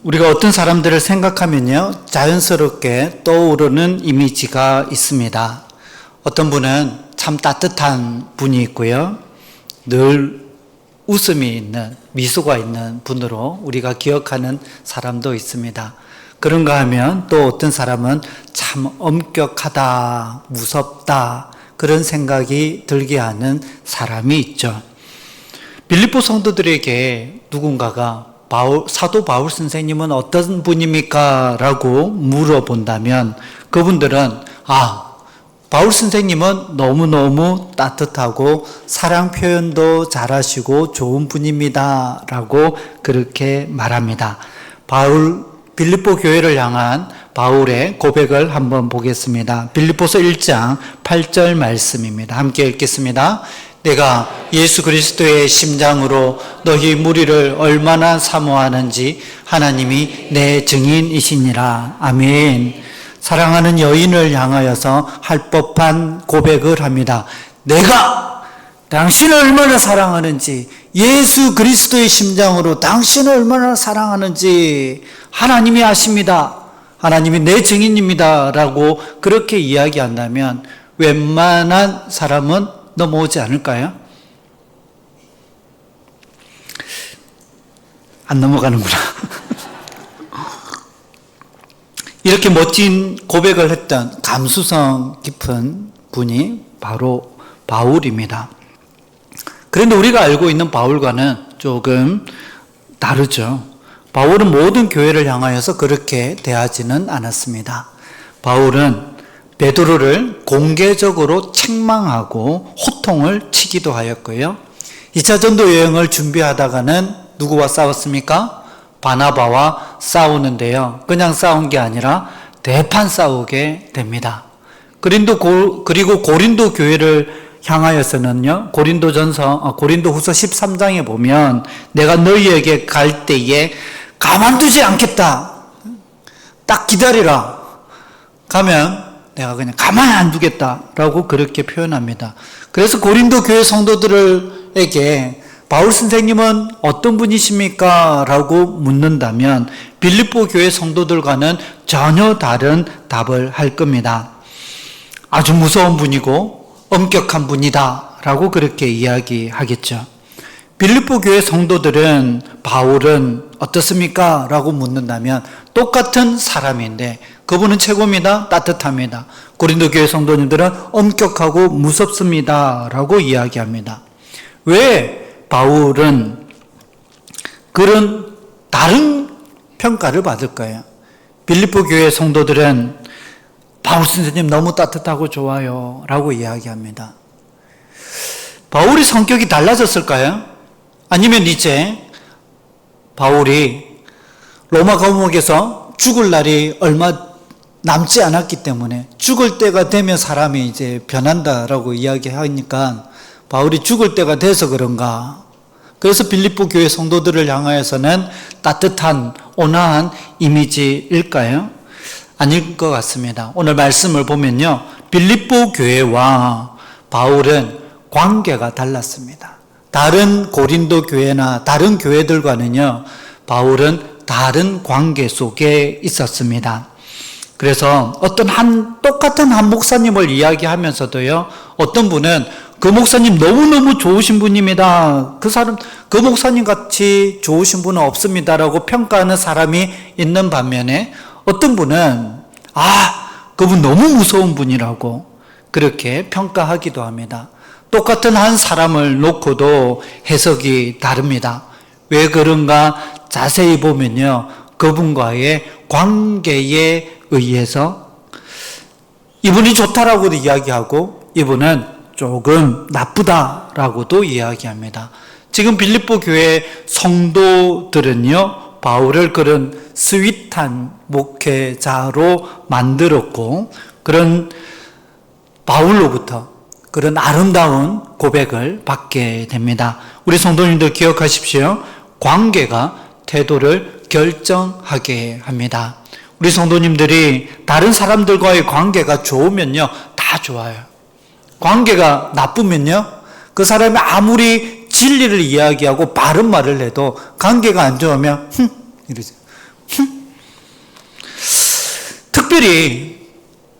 우리가 어떤 사람들을 생각하면요, 자연스럽게 떠오르는 이미지가 있습니다. 어떤 분은 참 따뜻한 분이 있고요, 늘 웃음이 있는, 미소가 있는 분으로 우리가 기억하는 사람도 있습니다. 그런가 하면 또 어떤 사람은 참 엄격하다, 무섭다, 그런 생각이 들게 하는 사람이 있죠. 빌립보 성도들에게 누군가가 사도 바울 선생님은 어떤 분입니까? 라고 물어본다면 그분들은 바울 선생님은 너무너무 따뜻하고 사랑 표현도 잘하시고 좋은 분입니다. 라고 그렇게 말합니다. 빌립보 교회를 향한 바울의 고백을 한번 보겠습니다. 빌립보서 1장 8절 말씀입니다. 함께 읽겠습니다. 내가 예수 그리스도의 심장으로 너희 무리를 얼마나 사모하는지 하나님이 내 증인이시니라. 아멘. 사랑하는 여인을 향하여서 할 법한 고백을 합니다. 내가 당신을 얼마나 사랑하는지, 예수 그리스도의 심장으로 당신을 얼마나 사랑하는지 하나님이 아십니다. 하나님이 내 증인입니다. 라고 그렇게 이야기한다면 웬만한 사람은 넘어오지 않을까요? 안 넘어가는구나. 이렇게 멋진 고백을 했던 감수성 깊은 분이 바로 바울입니다. 그런데 우리가 알고 있는 바울과는 조금 다르죠. 바울은 모든 교회를 향하여서 그렇게 대하지는 않았습니다. 바울은 베드로를 공개적으로 책망하고 호통을 치기도 하였고요. 2차 전도 여행을 준비하다가는 누구와 싸웠습니까? 바나바와 싸우는데요. 그냥 싸운 게 아니라 대판 싸우게 됩니다. 그리고 고린도 교회를 향하여서는요, 고린도 후서 13장에 보면 내가 너희에게 갈 때에 가만두지 않겠다. 딱 기다리라. 가면 내가 그냥 가만히 안 두겠다라고 그렇게 표현합니다. 그래서 고린도 교회 성도들에게 바울 선생님은 어떤 분이십니까? 라고 묻는다면 빌립보 교회 성도들과는 전혀 다른 답을 할 겁니다. 아주 무서운 분이고 엄격한 분이다 라고 그렇게 이야기하겠죠. 빌립보 교회 성도들은 바울은 어떻습니까? 라고 묻는다면 똑같은 사람인데 그분은 최고입니다. 따뜻합니다. 고린도 교회 성도님들은 엄격하고 무섭습니다. 라고 이야기합니다. 왜 바울은 그런 다른 평가를 받을까요? 빌립보 교회 성도들은 바울 선생님 너무 따뜻하고 좋아요 라고 이야기합니다. 바울이 성격이 달라졌을까요? 아니면 이제 바울이 로마 감옥에서 죽을 날이 얼마 남지 않았기 때문에 죽을 때가 되면 사람이 이제 변한다라고 이야기하니까 바울이 죽을 때가 돼서 그런가? 그래서 빌립보 교회 성도들을 향하여서는 따뜻한 온화한 이미지일까요? 아닐 것 같습니다. 오늘 말씀을 보면요, 빌립보 교회와 바울은 관계가 달랐습니다. 다른 고린도 교회나 다른 교회들과는요, 바울은 다른 관계 속에 있었습니다. 그래서 똑같은 한 목사님을 이야기하면서도요, 어떤 분은 그 목사님 너무너무 좋으신 분입니다. 그 목사님 같이 좋으신 분은 없습니다라고 평가하는 사람이 있는 반면에 어떤 분은 그분 너무 무서운 분이라고 그렇게 평가하기도 합니다. 똑같은 한 사람을 놓고도 해석이 다릅니다. 왜 그런가 자세히 보면요, 그분과의 관계에 의해서 이분이 좋다라고도 이야기하고 이분은 조금 나쁘다라고도 이야기합니다. 지금 빌립보 교회 성도들은요, 바울을 그런 스윗한 목회자로 만들었고, 그런 바울로부터 그런 아름다운 고백을 받게 됩니다. 우리 성도님들 기억하십시오. 관계가 태도를 결정하게 합니다. 우리 성도님들이 다른 사람들과의 관계가 좋으면요, 다 좋아요. 관계가 나쁘면요, 그 사람이 아무리 진리를 이야기하고 바른 말을 해도 관계가 안 좋으면 이러죠. 특별히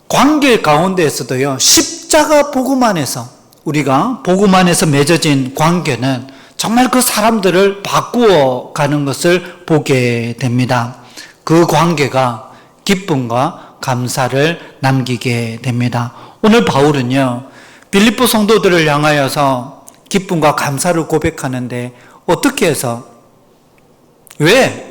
관계 가운데에서도요, 십자가 복음 안에서, 우리가 복음 안에서 맺어진 관계는 정말 그 사람들을 바꾸어 가는 것을 보게 됩니다. 그 관계가 기쁨과 감사를 남기게 됩니다. 오늘 바울은요, 빌립보 성도들을 향하여서 기쁨과 감사를 고백하는데 어떻게 해서, 왜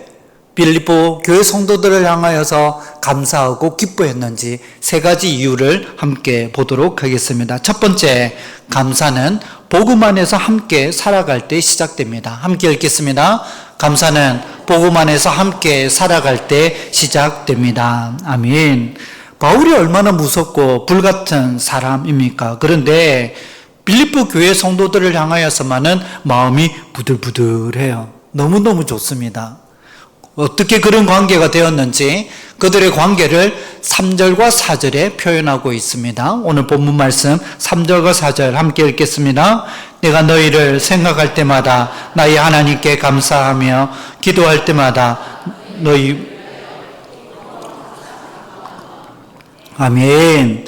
빌립보 교회 성도들을 향하여서 감사하고 기뻐했는지 세 가지 이유를 함께 보도록 하겠습니다. 첫 번째, 감사는 복음 안에서 함께 살아갈 때 시작됩니다. 함께 읽겠습니다. 감사는 복음 안에서 함께 살아갈 때 시작됩니다. 아멘. 바울이 얼마나 무섭고 불같은 사람입니까? 그런데 빌립보 교회 성도들을 향하여서만은 마음이 부들부들해요. 너무너무 좋습니다. 어떻게 그런 관계가 되었는지 그들의 관계를 3절과 4절에 표현하고 있습니다. 오늘 본문 말씀 3절과 4절 함께 읽겠습니다. 내가 너희를 생각할 때마다 나의 하나님께 감사하며 기도할 때마다 너희 아멘.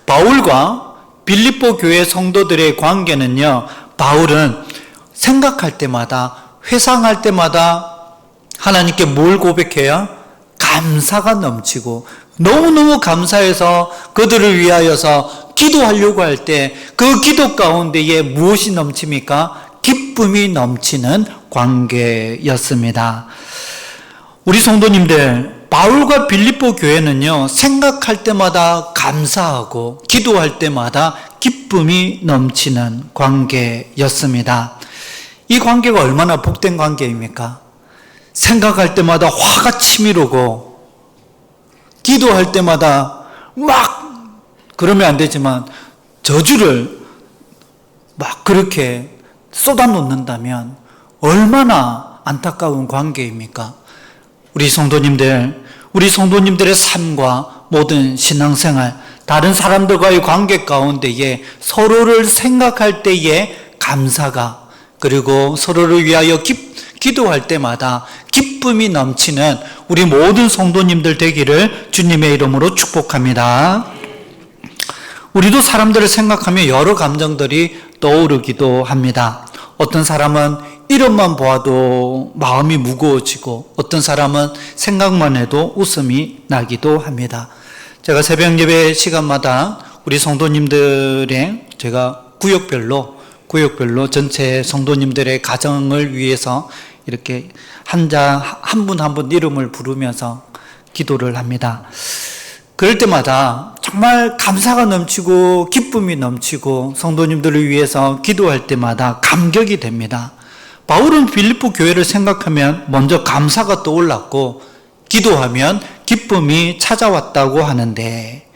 바울과 빌립보 교회 성도들의 관계는요, 바울은 생각할 때마다, 회상할 때마다 하나님께 뭘 고백해요? 감사가 넘치고 너무너무 감사해서 그들을 위하여서 기도하려고 할 때 그 기도 가운데에 무엇이 넘칩니까? 기쁨이 넘치는 관계였습니다. 우리 성도님들, 바울과 빌립보 교회는요, 생각할 때마다 감사하고 기도할 때마다 기쁨이 넘치는 관계였습니다. 이 관계가 얼마나 복된 관계입니까? 생각할 때마다 화가 치밀고 기도할 때마다 막 그러면 안 되지만 저주를 막 그렇게 쏟아놓는다면 얼마나 안타까운 관계입니까? 우리 성도님들의 삶과 모든 신앙생활, 다른 사람들과의 관계 가운데에 서로를 생각할 때에 감사가, 그리고 서로를 위하여 기도할 때마다 기쁨이 넘치는 우리 모든 성도님들 되기를 주님의 이름으로 축복합니다. 우리도 사람들을 생각하며 여러 감정들이 떠오르기도 합니다. 어떤 사람은 이름만 보아도 마음이 무거워지고 어떤 사람은 생각만 해도 웃음이 나기도 합니다. 제가 새벽 예배 시간마다 우리 성도님들의 제가 구역별로 전체 성도님들의 가정을 위해서 이렇게 한 분 한 분 이름을 부르면서 기도를 합니다. 그럴 때마다 정말 감사가 넘치고 기쁨이 넘치고 성도님들을 위해서 기도할 때마다 감격이 됩니다. 바울은 빌립보 교회를 생각하면 먼저 감사가 떠올랐고 기도하면 기쁨이 찾아왔다고 하는데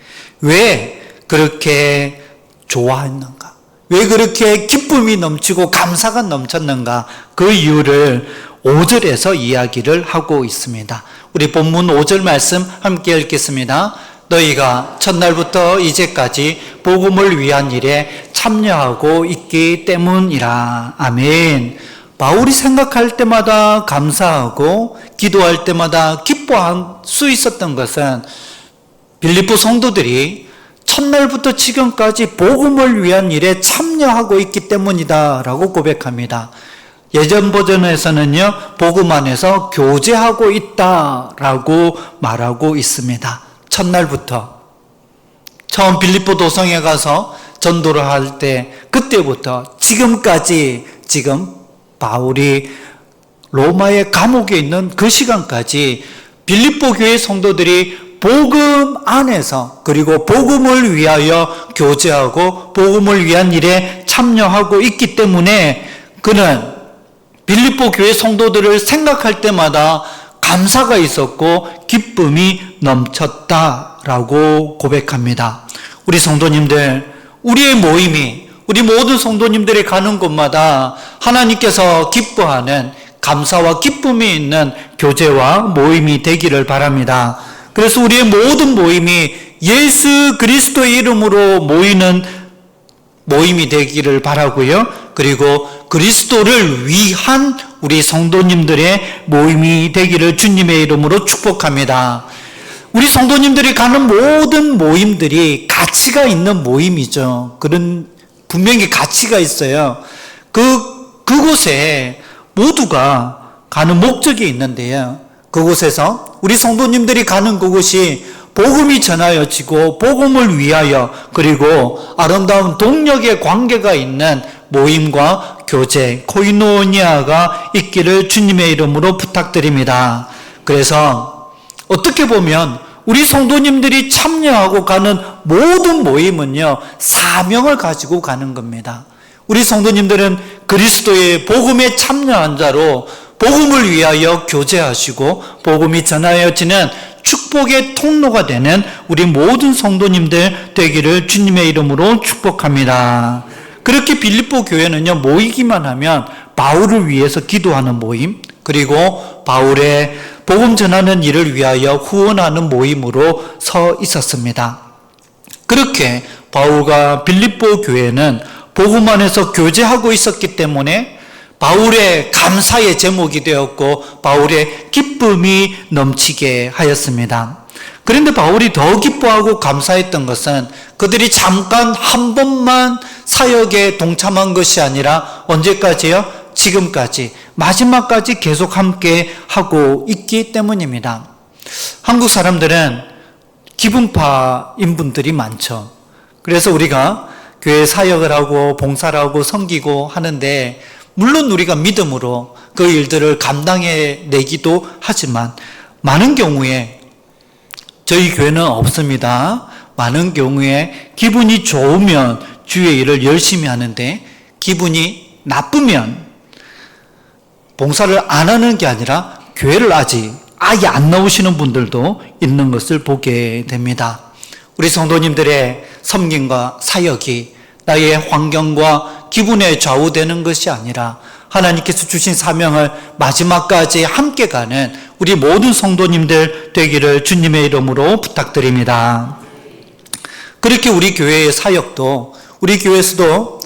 왜 그렇게 좋아했는가? 왜 그렇게 기쁨이 넘치고 감사가 넘쳤는가? 그 이유를 5절에서 이야기를 하고 있습니다. 우리 본문 5절 말씀 함께 읽겠습니다. 너희가 첫날부터 이제까지 복음을 위한 일에 참여하고 있기 때문이라. 아멘. 바울이 생각할 때마다 감사하고 기도할 때마다 기뻐할 수 있었던 것은 빌립보 성도들이 첫날부터 지금까지 복음을 위한 일에 참여하고 있기 때문이다 라고 고백합니다. 예전 버전에서는요, 복음 안에서 교제하고 있다 라고 말하고 있습니다. 첫날부터 처음 빌립보 도성에 가서 전도를 할 때 그때부터 지금까지, 지금 바울이 로마의 감옥에 있는 그 시간까지 빌립보 교회 성도들이 복음 안에서, 그리고 복음을 위하여 교제하고 복음을 위한 일에 참여하고 있기 때문에 그는 빌립보 교회 성도들을 생각할 때마다 감사가 있었고 기쁨이 넘쳤다라고 고백합니다. 우리 성도님들, 우리의 모임이, 우리 모든 성도님들이 가는 곳마다 하나님께서 기뻐하는 감사와 기쁨이 있는 교제와 모임이 되기를 바랍니다. 그래서 우리의 모든 모임이 예수 그리스도의 이름으로 모이는 모임이 되기를 바라고요. 그리고 그리스도를 위한 우리 성도님들의 모임이 되기를 주님의 이름으로 축복합니다. 우리 성도님들이 가는 모든 모임들이 가치가 있는 모임이죠. 그런 분명히 가치가 있어요. 그곳에 모두가 가는 목적이 있는데요. 그곳에서 우리 성도님들이 가는 그곳이 복음이 전하여지고 복음을 위하여 그리고 아름다운 동력의 관계가 있는 모임과 교제, 코이노니아가 있기를 주님의 이름으로 부탁드립니다. 그래서 어떻게 보면 우리 성도님들이 참여하고 가는 모든 모임은요, 사명을 가지고 가는 겁니다. 우리 성도님들은 그리스도의 복음에 참여한 자로 복음을 위하여 교제하시고 복음이 전하여지는 축복의 통로가 되는 우리 모든 성도님들 되기를 주님의 이름으로 축복합니다. 그렇게 빌립보 교회는요, 모이기만 하면 바울을 위해서 기도하는 모임, 그리고 바울의 복음 전하는 일을 위하여 후원하는 모임으로 서 있었습니다. 그렇게 바울과 빌립보 교회는 복음 안에서 교제하고 있었기 때문에 바울의 감사의 제목이 되었고 바울의 기쁨이 넘치게 하였습니다. 그런데 바울이 더 기뻐하고 감사했던 것은 그들이 잠깐 한 번만 사역에 동참한 것이 아니라 언제까지요? 지금까지, 마지막까지 계속 함께 하고 있기 때문입니다. 한국 사람들은 기분파인 분들이 많죠. 그래서 우리가 교회 사역을 하고 봉사를 하고 섬기고 하는데 물론 우리가 믿음으로 그 일들을 감당해내기도 하지만 많은 경우에 저희 교회는 없습니다. 많은 경우에 기분이 좋으면 주의 일을 열심히 하는데 기분이 나쁘면 봉사를 안 하는 게 아니라 교회를 아예 안 나오시는 분들도 있는 것을 보게 됩니다. 우리 성도님들의 섬김과 사역이 나의 환경과 기분에 좌우되는 것이 아니라 하나님께서 주신 사명을 마지막까지 함께 가는 우리 모든 성도님들 되기를 주님의 이름으로 부탁드립니다. 그렇게 우리 교회의 사역도 우리 교회에서도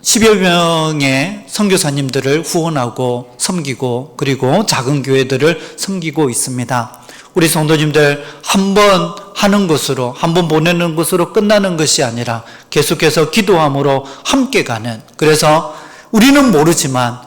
10여 명의 선교사님들을 후원하고 섬기고 그리고 작은 교회들을 섬기고 있습니다. 우리 성도님들 한 번 하는 것으로, 한 번 보내는 것으로 끝나는 것이 아니라 계속해서 기도함으로 함께 가는, 그래서 우리는 모르지만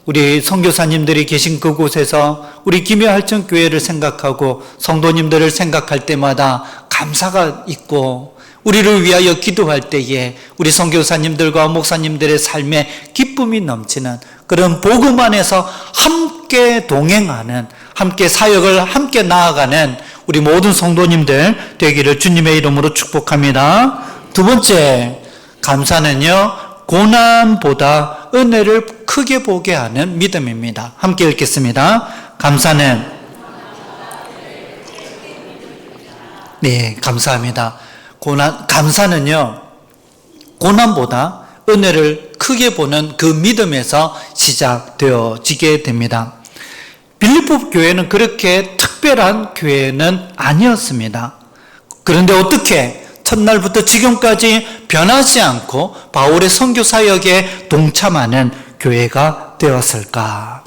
우리 선교사님들이 계신 그곳에서 우리 김해할천 교회를 생각하고 성도님들을 생각할 때마다 감사가 있고 우리를 위하여 기도할 때에 우리 선교사님들과 목사님들의 삶에 기쁨이 넘치는 그런 복음 안에서 함께 동행하는, 함께 사역을 함께 나아가는 우리 모든 성도님들 되기를 주님의 이름으로 축복합니다. 두 번째, 감사는요, 고난보다 은혜를 크게 보게 하는 믿음입니다. 함께 읽겠습니다. 감사는, 네, 감사합니다. 감사는요, 고난보다 은혜를 크게 보는 그 믿음에서 시작되어지게 됩니다. 빌립보 교회는 그렇게 특별한 교회는 아니었습니다. 그런데 어떻게 첫날부터 지금까지 변하지 않고 바울의 선교 사역에 동참하는 교회가 되었을까?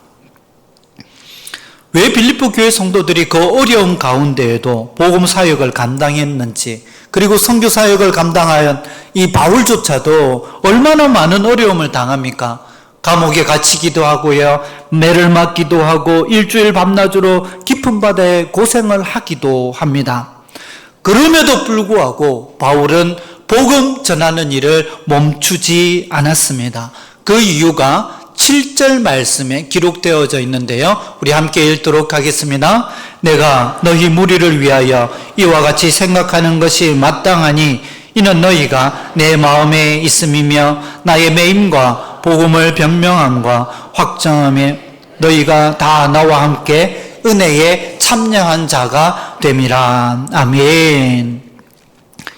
왜 빌립보 교회 성도들이 그 어려운 가운데에도 복음 사역을 감당했는지, 그리고 선교 사역을 감당하연 이 바울조차도 얼마나 많은 어려움을 당합니까? 감옥에 갇히기도 하고요, 매를 맞기도 하고 일주일 밤낮으로 깊은 바다에 고생을 하기도 합니다. 그럼에도 불구하고 바울은 복음 전하는 일을 멈추지 않았습니다. 그 이유가 7절 말씀에 기록되어져 있는데요, 우리 함께 읽도록 하겠습니다. 내가 너희 무리를 위하여 이와 같이 생각하는 것이 마땅하니 이는 너희가 내 마음에 있음이며 나의 매임과 복음을 변명함과 확정함에 너희가 다 나와 함께 은혜에 참여한 자가 됨이라. 아멘.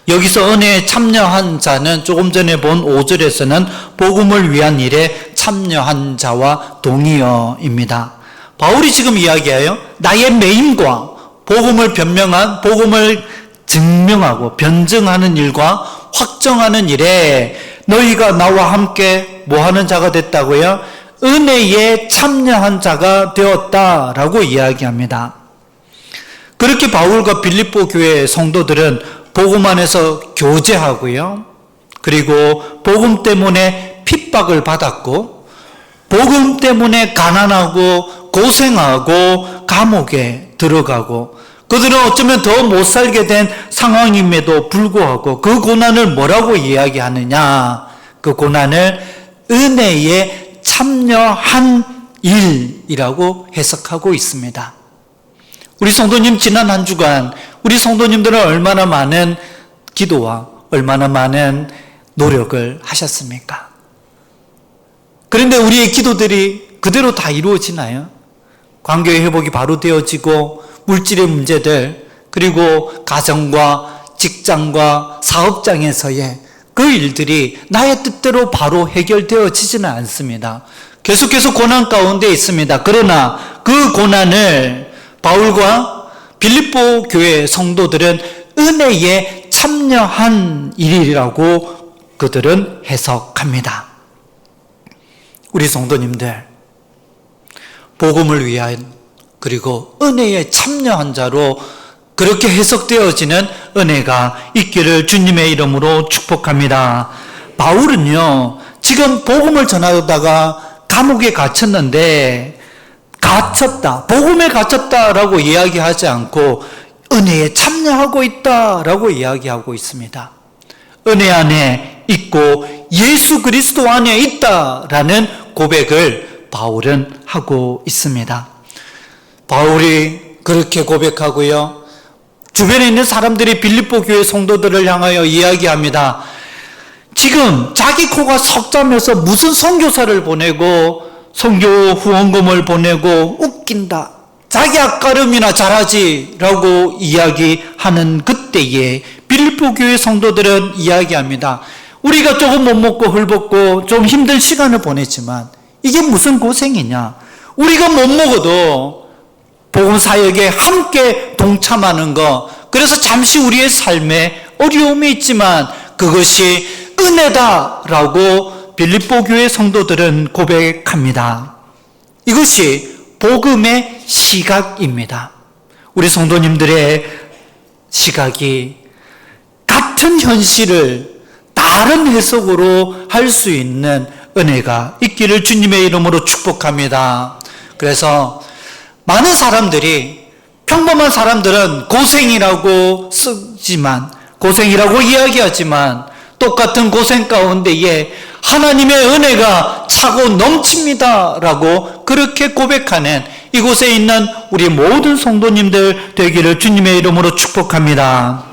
여기서 은혜에 참여한 자는 조금 전에 본 5절에서는 복음을 위한 일에 참여한 자와 동의어입니다. 바울이 지금 이야기해요. 나의 매임과 복음을 변명한, 복음을 증명하고 변증하는 일과 확정하는 일에 너희가 나와 함께 뭐 하는 자가 됐다고요? 은혜에 참여한 자가 되었다라고 이야기합니다. 그렇게 바울과 빌립보 교회 성도들은 복음 안에서 교제하고요. 그리고 복음 때문에 핍박을 받았고, 복음 때문에 가난하고 고생하고 감옥에 들어가고, 그들은 어쩌면 더 못 살게 된 상황임에도 불구하고 그 고난을 뭐라고 이야기하느냐? 그 고난을 은혜에 참여한 일이라고 해석하고 있습니다. 우리 성도님, 지난 한 주간 우리 성도님들은 얼마나 많은 기도와 얼마나 많은 노력을 하셨습니까? 그런데 우리의 기도들이 그대로 다 이루어지나요? 관계의 회복이 바로 되어지고, 물질의 문제들, 그리고 가정과 직장과 사업장에서의 그 일들이 나의 뜻대로 바로 해결되어지지는 않습니다. 계속해서 고난 가운데 있습니다. 그러나 그 고난을 바울과 빌립보 교회 성도들은 은혜에 참여한 일이라고 그들은 해석합니다. 우리 성도님들, 복음을 위한, 그리고 은혜에 참여한 자로 그렇게 해석되어지는 은혜가 있기를 주님의 이름으로 축복합니다. 바울은요, 지금 복음을 전하다가 감옥에 갇혔는데, 갇혔다, 복음에 갇혔다라고 이야기하지 않고 은혜에 참여하고 있다라고 이야기하고 있습니다. 은혜 안에 있고 예수 그리스도 안에 있다라는 고백을 바울은 하고 있습니다. 바울이 그렇게 고백하고요, 주변에 있는 사람들이 빌립보 교회 성도들을 향하여 이야기합니다. 지금 자기 코가 석자면서 무슨 선교사를 보내고 선교 후원금을 보내고 웃긴다, 자기 앞가름이나 잘하지 라고 이야기하는 그때에 빌립보 교회 성도들은 이야기합니다. 우리가 조금 못 먹고 헐벗고 좀 힘든 시간을 보냈지만 이게 무슨 고생이냐, 우리가 못 먹어도 복음 사역에 함께 동참하는 것, 그래서 잠시 우리의 삶에 어려움이 있지만 그것이 은혜다라고 빌립보 교회 성도들은 고백합니다. 이것이 복음의 시각입니다. 우리 성도님들의 시각이 같은 현실을 다른 해석으로 할 수 있는 은혜가 있기를 주님의 이름으로 축복합니다. 그래서 많은 사람들이, 평범한 사람들은 고생이라고 쓰지만, 고생이라고 이야기하지만 똑같은 고생 가운데에 하나님의 은혜가 차고 넘칩니다 라고 그렇게 고백하는 이곳에 있는 우리 모든 성도님들 되기를 주님의 이름으로 축복합니다.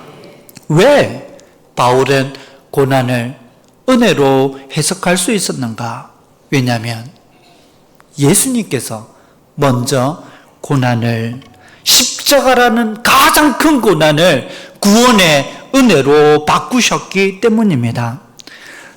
왜 바울은 고난을 은혜로 해석할 수 있었는가? 왜냐하면 예수님께서 먼저 고난을, 십자가라는 가장 큰 고난을 구원의 은혜로 바꾸셨기 때문입니다.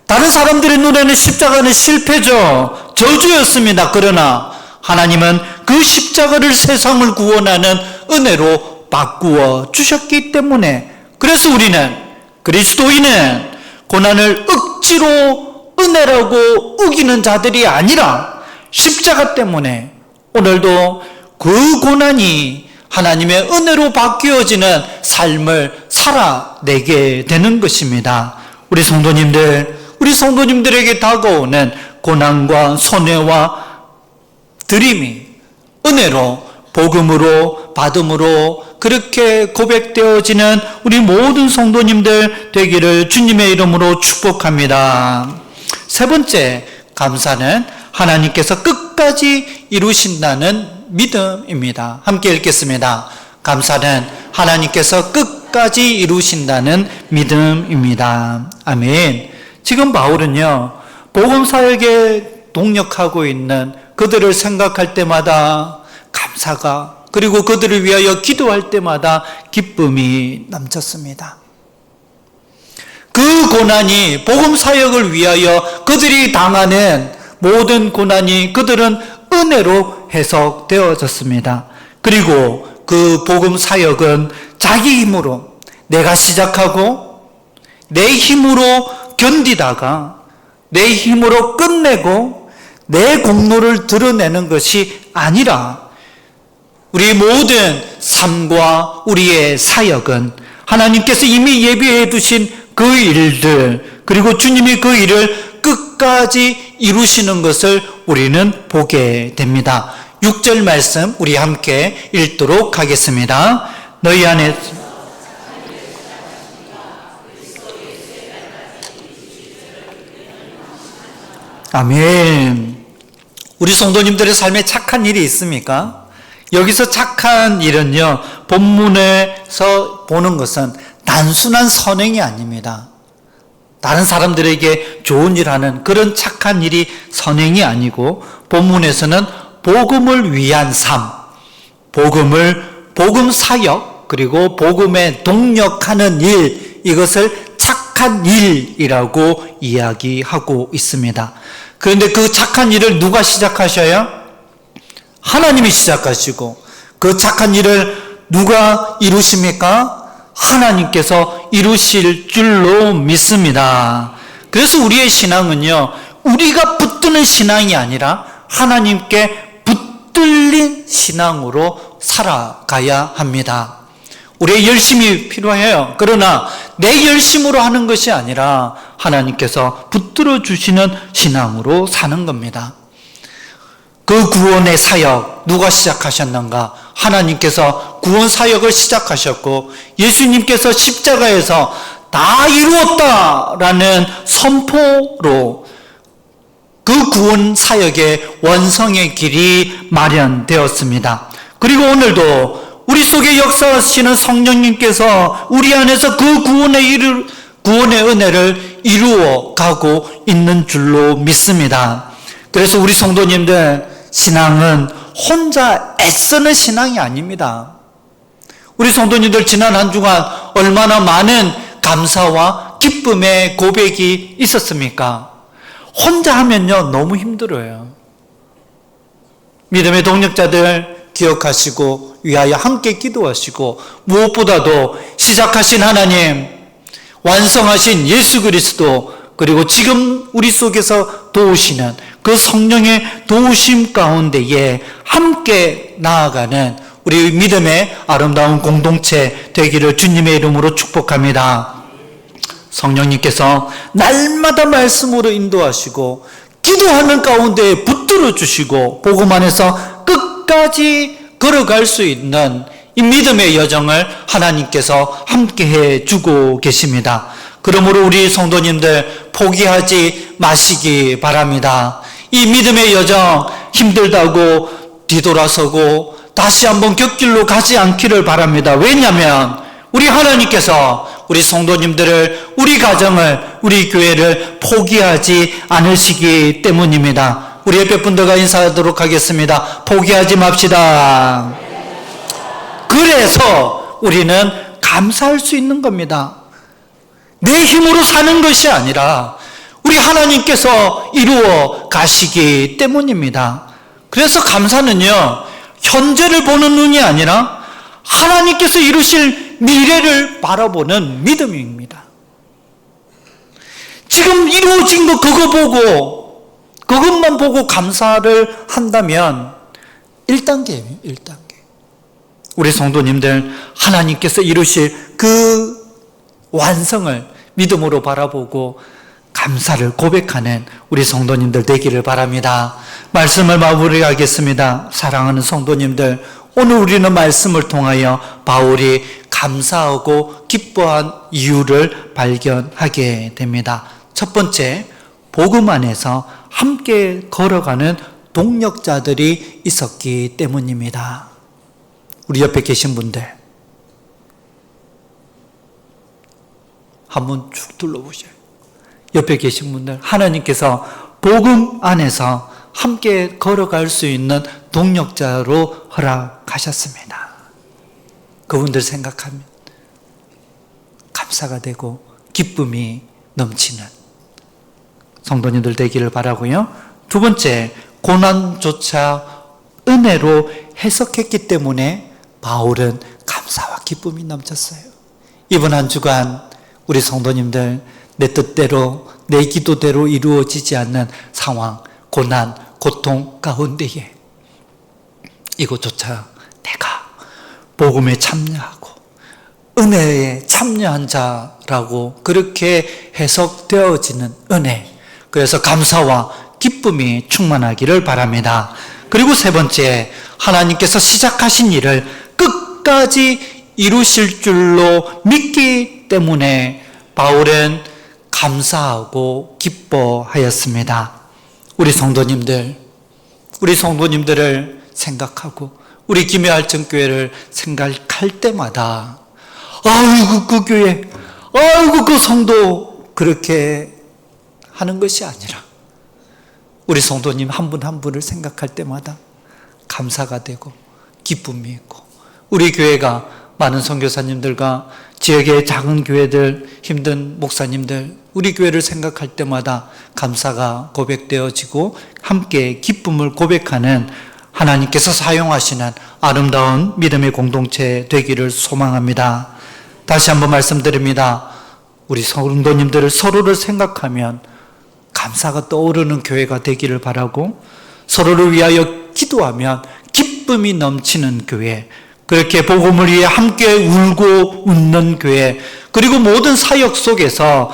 다른 사람들의 눈에는 십자가는 실패죠, 저주였습니다. 그러나 하나님은 그 십자가를 세상을 구원하는 은혜로 바꾸어 주셨기 때문에, 그래서 우리는, 그리스도인은 고난을 억지로 은혜라고 우기는 자들이 아니라 십자가 때문에 오늘도 그 고난이 하나님의 은혜로 바뀌어지는 삶을 살아내게 되는 것입니다. 우리 성도님들에게 다가오는 고난과 손해와 들림이 은혜로, 복음으로, 받음으로 그렇게 고백되어지는 우리 모든 성도님들 되기를 주님의 이름으로 축복합니다. 세 번째 감사는 하나님께서 끝까지 이루신다는 믿음입니다. 함께 읽겠습니다. 감사는 하나님께서 끝까지 이루신다는 믿음입니다. 아멘. 지금 바울은요, 복음 사역에 동력하고 있는 그들을 생각할 때마다 감사가, 그리고 그들을 위하여 기도할 때마다 기쁨이 넘쳤습니다. 그 고난이 복음 사역을 위하여 그들이 당하는 모든 고난이 그들은 은혜로 해석되어졌습니다. 그리고 그 복음 사역은 자기 힘으로 내가 시작하고 내 힘으로 견디다가 내 힘으로 끝내고 내 공로를 드러내는 것이 아니라 우리 모든 삶과 우리의 사역은 하나님께서 이미 예비해 두신 그 일들, 그리고 주님이 그 일을 끝까지 이루시는 것을 우리는 보게 됩니다. 6절 말씀 우리 함께 읽도록 하겠습니다. 너희 안에 아멘. 우리 성도님들의 삶에 착한 일이 있습니까? 여기서 착한 일은요, 본문에서 보는 것은 단순한 선행이 아닙니다. 다른 사람들에게 좋은 일 하는 그런 착한 일이 선행이 아니고, 본문에서는 복음을 위한 삶, 복음 사역, 그리고 복음에 동력하는 일, 이것을 착한 일이라고 이야기하고 있습니다. 그런데 그 착한 일을 누가 시작하셔요? 하나님이 시작하시고, 그 착한 일을 누가 이루십니까? 하나님께서 이루실 줄로 믿습니다. 그래서 우리의 신앙은요, 우리가 붙드는 신앙이 아니라 하나님께 붙들린 신앙으로 살아가야 합니다. 우리의 열심이 필요해요. 그러나 내 열심으로 하는 것이 아니라 하나님께서 붙들어 주시는 신앙으로 사는 겁니다. 그 구원의 사역 누가 시작하셨는가? 하나님께서 구원 사역을 시작하셨고, 예수님께서 십자가에서 다 이루었다라는 선포로 그 구원 사역의 원성의 길이 마련되었습니다. 그리고 오늘도 우리 속에 역사하시는 성령님께서 우리 안에서 그 구원의 은혜를 이루어 가고 있는 줄로 믿습니다. 그래서 우리 성도님들, 신앙은 혼자 애쓰는 신앙이 아닙니다. 우리 성도님들 지난 한 주간 얼마나 많은 감사와 기쁨의 고백이 있었습니까? 혼자 하면요, 너무 힘들어요. 믿음의 동력자들 기억하시고 위하여 함께 기도하시고, 무엇보다도 시작하신 하나님, 완성하신 예수 그리스도, 그리고 지금 우리 속에서 도우시는 그 성령의 도우심 가운데에 함께 나아가는 우리 믿음의 아름다운 공동체 되기를 주님의 이름으로 축복합니다. 성령님께서 날마다 말씀으로 인도하시고, 기도하는 가운데 붙들어 주시고, 복음 안에서 끝까지 걸어갈 수 있는 이 믿음의 여정을 하나님께서 함께해 주고 계십니다. 그러므로 우리 성도님들 포기하지 마시기 바랍니다. 이 믿음의 여정 힘들다고 뒤돌아서고 다시 한번 곁길로 가지 않기를 바랍니다. 왜냐하면 우리 하나님께서 우리 성도님들을, 우리 가정을, 우리 교회를 포기하지 않으시기 때문입니다. 우리 옆에 분들과 인사하도록 하겠습니다. 포기하지 맙시다. 그래서 우리는 감사할 수 있는 겁니다. 내 힘으로 사는 것이 아니라 우리 하나님께서 이루어 가시기 때문입니다. 그래서 감사는요, 현재를 보는 눈이 아니라 하나님께서 이루실 미래를 바라보는 믿음입니다. 지금 이루어진 거 그것만 보고 감사를 한다면 1단계예요, 1단계. 우리 성도님들, 하나님께서 이루실 그 완성을 믿음으로 바라보고 감사를 고백하는 우리 성도님들 되기를 바랍니다. 말씀을 마무리하겠습니다. 사랑하는 성도님들, 오늘 우리는 말씀을 통하여 바울이 감사하고 기뻐한 이유를 발견하게 됩니다. 첫 번째, 복음 안에서 함께 걸어가는 동력자들이 있었기 때문입니다. 우리 옆에 계신 분들 한번 쭉 둘러보셔요. 옆에 계신 분들, 하나님께서 복음 안에서 함께 걸어갈 수 있는 동력자로 허락하셨습니다. 그분들 생각하면 감사가 되고 기쁨이 넘치는 성도님들 되기를 바라고요. 두 번째, 고난조차 은혜로 해석했기 때문에 바울은 감사와 기쁨이 넘쳤어요. 이번 한 주간 우리 성도님들 내 뜻대로, 내 기도대로 이루어지지 않는 상황, 고난, 고통 가운데에 이것조차 내가 복음에 참여하고 은혜에 참여한 자라고 그렇게 해석되어지는 은혜. 그래서 감사와 기쁨이 충만하기를 바랍니다. 그리고 세 번째, 하나님께서 시작하신 일을 끝까지 이루실 줄로 믿기 때문에 바울은 감사하고 기뻐하였습니다. 우리 성도님들을 생각하고 우리 김해알천교회를 생각할 때마다 아이고 그 교회, 아이고 그 성도, 그렇게 하는 것이 아니라 우리 성도님 한 분 한 분을 생각할 때마다 감사가 되고 기쁨이 있고, 우리 교회가 많은 선교사님들과 지역의 작은 교회들, 힘든 목사님들, 우리 교회를 생각할 때마다 감사가 고백되어지고 함께 기쁨을 고백하는 하나님께서 사용하시는 아름다운 믿음의 공동체 되기를 소망합니다. 다시 한번 말씀드립니다. 우리 성도님들을 서로를 생각하면 감사가 떠오르는 교회가 되기를 바라고, 서로를 위하여 기도하면 기쁨이 넘치는 교회, 그렇게 복음을 위해 함께 울고 웃는 교회, 그리고 모든 사역 속에서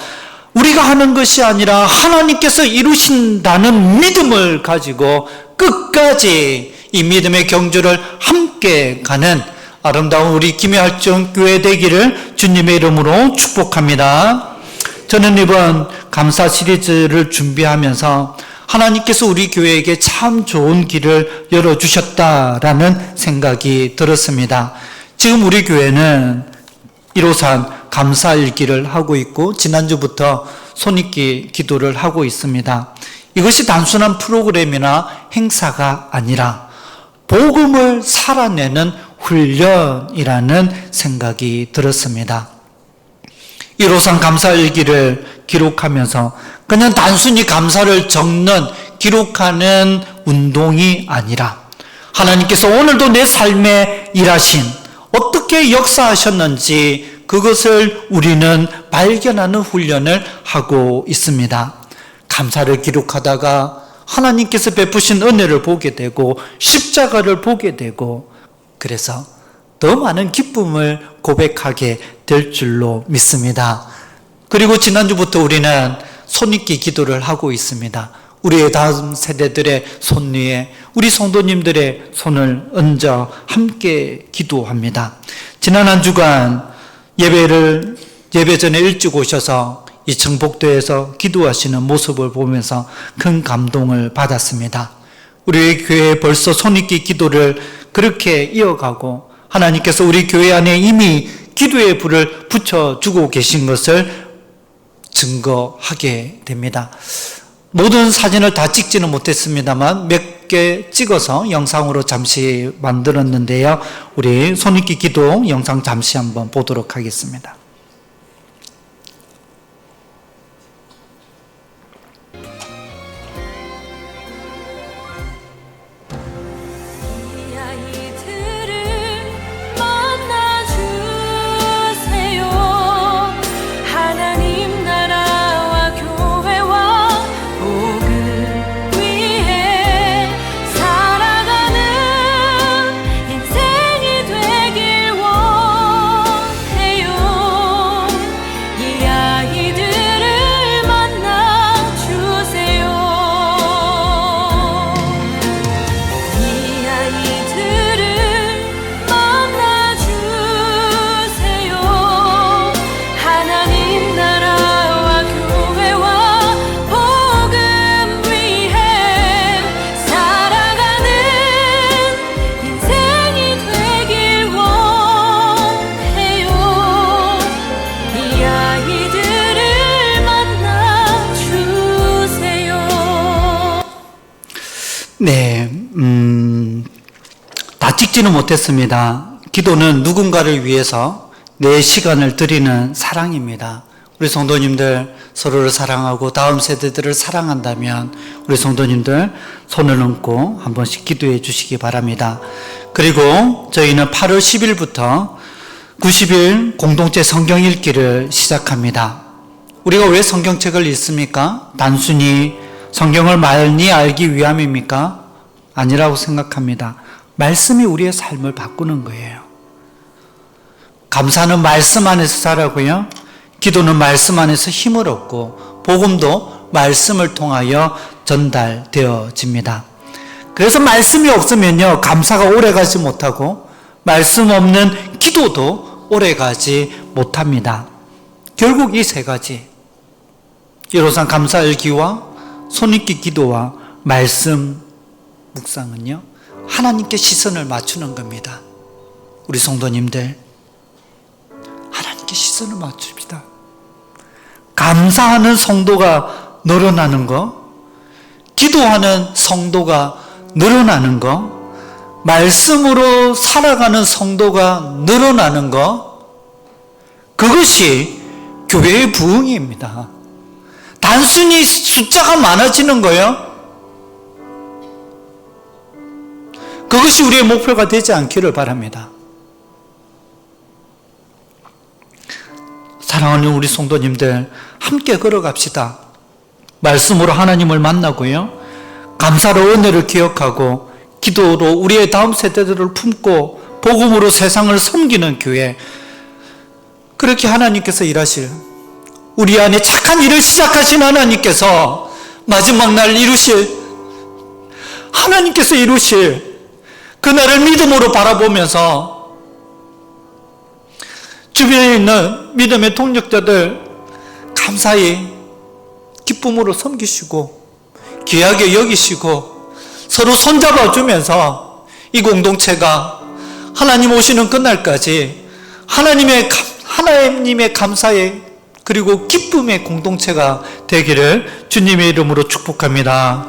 우리가 하는 것이 아니라 하나님께서 이루신다는 믿음을 가지고 끝까지 이 믿음의 경주를 함께 가는 아름다운 우리 김해알천교회 되기를 주님의 이름으로 축복합니다. 저는 이번 감사 시리즈를 준비하면서 하나님께서 우리 교회에게 참 좋은 길을 열어주셨다라는 생각이 들었습니다. 지금 우리 교회는 1호산 감사일기를 하고 있고 지난주부터 손익기 기도를 하고 있습니다. 이것이 단순한 프로그램이나 행사가 아니라 복음을 살아내는 훈련이라는 생각이 들었습니다. 1호산 감사일기를 기록하면서 그냥 단순히 감사를 적는, 기록하는 운동이 아니라 하나님께서 오늘도 내 삶에 일하신, 어떻게 역사하셨는지 그것을 우리는 발견하는 훈련을 하고 있습니다. 감사를 기록하다가 하나님께서 베푸신 은혜를 보게 되고 십자가를 보게 되고, 그래서 더 많은 기쁨을 고백하게 될 줄로 믿습니다. 그리고 지난주부터 우리는 손익기 기도를 하고 있습니다. 우리의 다음 세대들의 손 위에 우리 성도님들의 손을 얹어 함께 기도합니다. 지난 한 주간 예배 전에 일찍 오셔서 2층 복도에서 기도하시는 모습을 보면서 큰 감동을 받았습니다. 우리 교회에 벌써 손익기 기도를 그렇게 이어가고 하나님께서 우리 교회 안에 이미 기도의 불을 붙여주고 계신 것을 증거하게 됩니다. 모든 사진을 다 찍지는 못했습니다만 몇 개 찍어서 영상으로 잠시 만들었는데요. 우리 손익기 기도 영상 잠시 한번 보도록 하겠습니다. 네, 다 찍지는 못했습니다. 기도는 누군가를 위해서 내 시간을 드리는 사랑입니다. 우리 성도님들 서로를 사랑하고 다음 세대들을 사랑한다면 우리 성도님들 손을 얹고 한 번씩 기도해 주시기 바랍니다. 그리고 저희는 8월 10일부터 90일 공동체 성경 읽기를 시작합니다. 우리가 왜 성경책을 읽습니까? 단순히 성경을 많이 알기 위함입니까? 아니라고 생각합니다. 말씀이 우리의 삶을 바꾸는 거예요. 감사는 말씀 안에서 자라고요. 기도는 말씀 안에서 힘을 얻고 복음도 말씀을 통하여 전달되어집니다. 그래서 말씀이 없으면요, 감사가 오래가지 못하고 말씀 없는 기도도 오래가지 못합니다. 결국 이 세 가지, 예로상 감사일기와 손익기 기도와 말씀 묵상은요, 하나님께 시선을 맞추는 겁니다. 우리 성도님들, 하나님께 시선을 맞춥니다. 감사하는 성도가 늘어나는 거, 기도하는 성도가 늘어나는 거, 말씀으로 살아가는 성도가 늘어나는 거, 그것이 교회의 부흥입니다. 단순히 숫자가 많아지는 거예요. 그것이 우리의 목표가 되지 않기를 바랍니다. 사랑하는 우리 성도님들, 함께 걸어갑시다. 말씀으로 하나님을 만나고요, 감사로 은혜를 기억하고 기도로 우리의 다음 세대들을 품고 복음으로 세상을 섬기는 교회, 그렇게 하나님께서 일하실, 우리 안에 착한 일을 시작하신 하나님께서 마지막 날 하나님께서 이루실 그날을 믿음으로 바라보면서 주변에 있는 믿음의 동력자들 감사히 기쁨으로 섬기시고 귀하게 여기시고 서로 손잡아 주면서 이 공동체가 하나님 오시는 그날까지 하나님의 감사의 그리고 기쁨의 공동체가 되기를 주님의 이름으로 축복합니다.